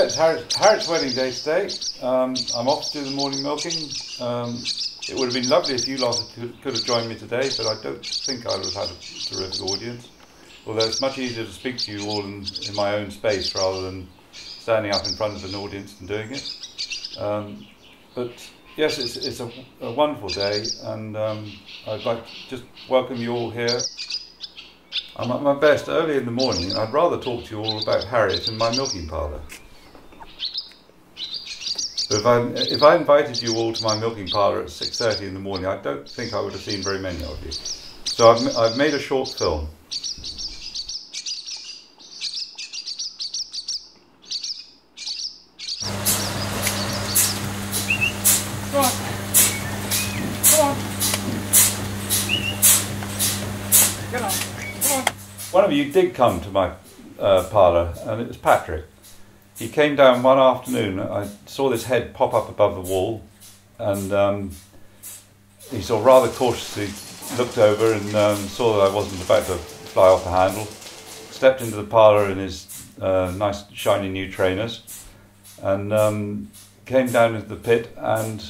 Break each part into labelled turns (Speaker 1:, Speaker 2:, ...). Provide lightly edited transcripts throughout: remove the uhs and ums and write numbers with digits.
Speaker 1: Yeah, it's Harriet's wedding day today. I'm off to do the morning milking. It would have been lovely if you lot could have joined me today, but I don't think I would have had a terrific audience. Although it's much easier to speak to you all in my own space rather than standing up in front of an audience and doing it. But yes, it's a wonderful day, and I'd like to just welcome you all here. I'm at my best early in the morning, and I'd rather talk to you all about Harriet and my milking parlour. But if I invited you all to my milking parlour at 6:30 in the morning, I don't think I would have seen very many of you. So I've made a short film.
Speaker 2: Come on. Come on. Get on. Come on.
Speaker 1: One of you did come to my parlour, and it was Patrick. He came down one afternoon. I saw this head pop up above the wall, and he sort of rather cautiously looked over and saw that I wasn't about to fly off the handle. Stepped into the parlour in his nice shiny new trainers, and came down into the pit, and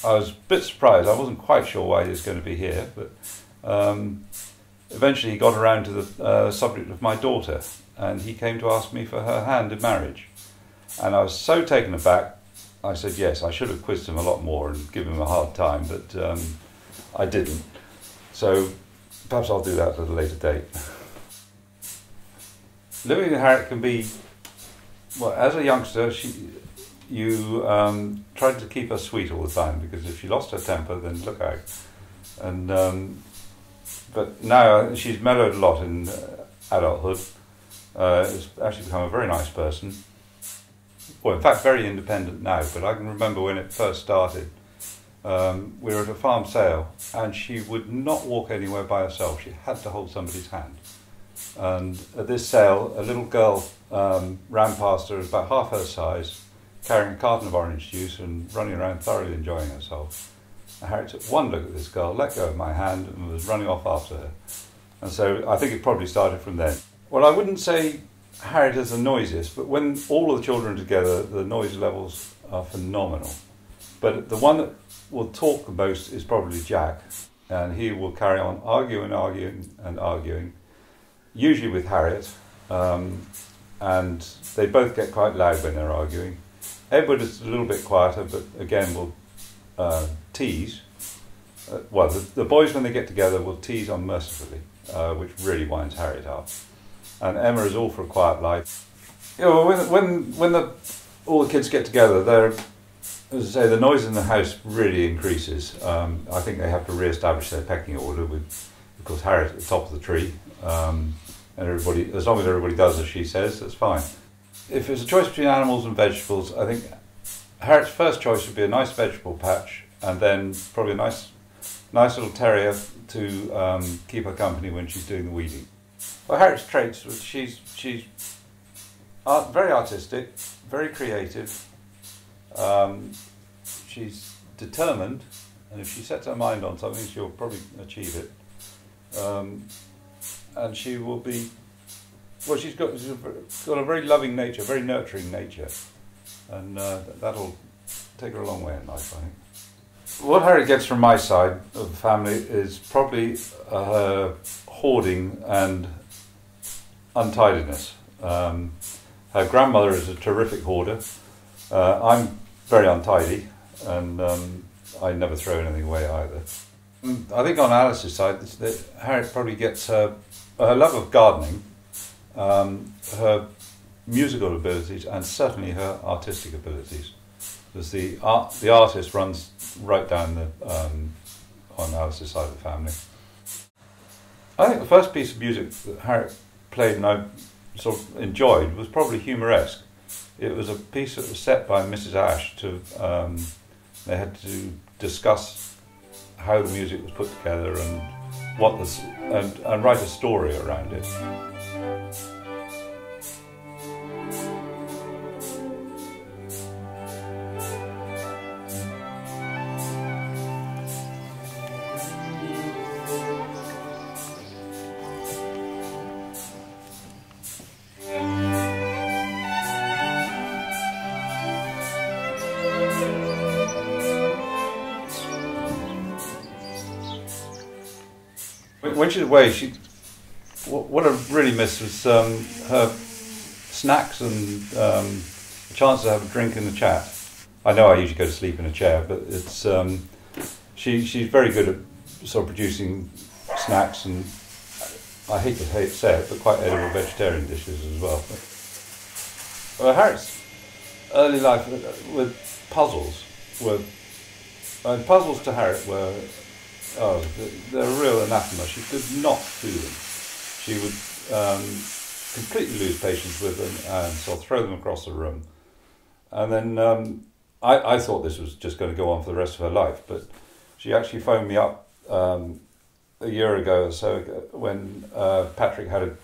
Speaker 1: I was a bit surprised. I wasn't quite sure why he was going to be here, but eventually he got around to the subject of my daughter, and he came to ask me for her hand in marriage. And I was so taken aback, I said yes. I should have quizzed him a lot more and given him a hard time, but I didn't. So perhaps I'll do that at a later date. Living with Harriet can be, well, as a youngster, you tried to keep her sweet all the time, because if she lost her temper, then look out. And but now she's mellowed a lot in adulthood. Has actually become a very nice person. Well, in fact, very independent now, but I can remember when it first started. We were at a farm sale, and she would not walk anywhere by herself. She had to hold somebody's hand. And at this sale, a little girl ran past her, about half her size, carrying a carton of orange juice and running around thoroughly enjoying herself. And Harriet took one look at this girl, let go of my hand, and was running off after her. And so I think it probably started from then. Well, I wouldn't say Harriet is the noisiest, but when all of the children are together, the noise levels are phenomenal. But the one that will talk the most is probably Jack, and he will carry on arguing, usually with Harriet, and they both get quite loud when they're arguing. Edward is a little bit quieter, but again will tease. Well, the boys, when they get together, will tease unmercifully, which really winds Harriet up. And Emma is all for a quiet life. You know, when all the kids get together, as I say, the noise in the house really increases. I think they have to re-establish their pecking order with, of course, Harriet at the top of the tree, and everybody, as long as everybody does as she says, that's fine. If it's a choice between animals and vegetables, I think Harriet's first choice would be a nice vegetable patch, and then probably a nice little terrier to keep her company when she's doing the weeding. Well, Harriet's traits, she's very artistic, very creative, she's determined, and if she sets her mind on something, she'll probably achieve it. And she will be, well, she's got a very loving nature, very nurturing nature, and that'll take her a long way in life, I think. What Harriet gets from my side of the family is probably her hoarding and untidiness. Her grandmother is a terrific hoarder. I'm very untidy, and I never throw anything away either. I think on Alice's side, Harriet probably gets her love of gardening, her musical abilities, and certainly her artistic abilities. Because the artist runs right down on Alice's side of the family. I think the first piece of music that Harriet played and I sort of enjoyed was probably humoresque. It was a piece that was set by Mrs. Ashe. They had to discuss how the music was put together and and write a story around it. she's away, what I really miss was her snacks and a chance to have a drink and a chat. I know I usually go to sleep in a chair, but it's she's very good at sort of producing snacks and, I hate to say it, but quite edible vegetarian dishes as well. Well, Harriet's early life with puzzles puzzles to Harriet were, they're a real anathema. She could not do them. She would completely lose patience with them and so throw them across the room. And then I thought this was just going to go on for the rest of her life, but she actually phoned me up a year ago or so when Patrick had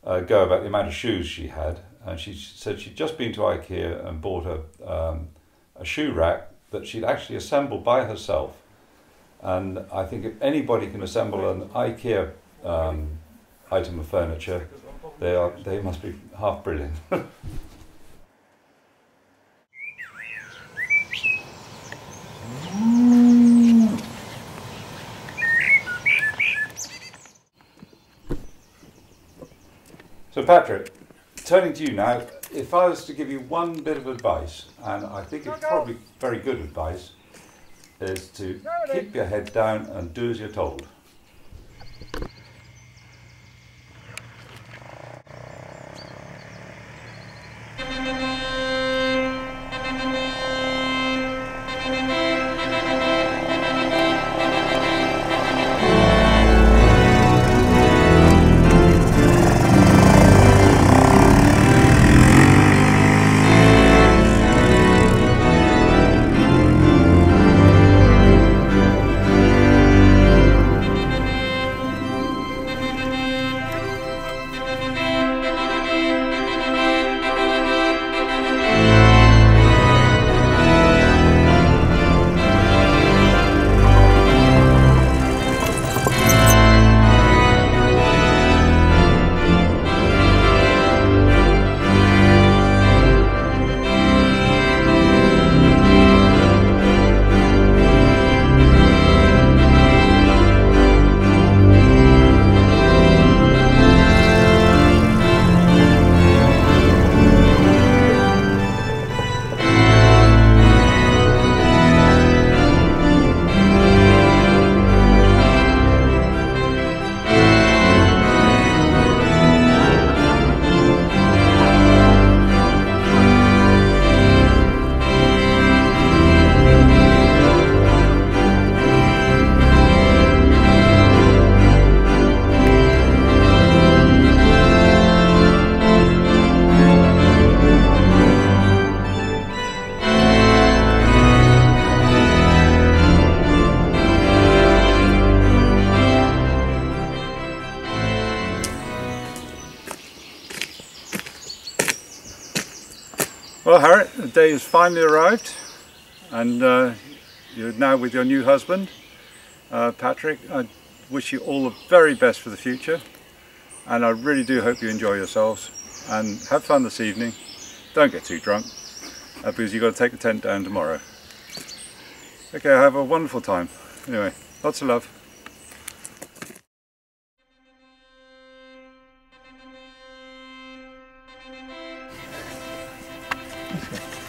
Speaker 1: a go about the amount of shoes she had, and she said she'd just been to IKEA and bought a shoe rack that she'd actually assembled by herself. And I think if anybody can assemble an IKEA item of furniture, they must be half brilliant. So Patrick, turning to you now, if I was to give you one bit of advice, and I think it's probably very good advice, is to keep your head down and do as you're told. Well, Harriet, the day has finally arrived, and you're now with your new husband, Patrick. I wish you all the very best for the future, and I really do hope you enjoy yourselves and have fun this evening. Don't get too drunk, because you've got to take the tent down tomorrow. Okay, have a wonderful time. Anyway, lots of love. Okay.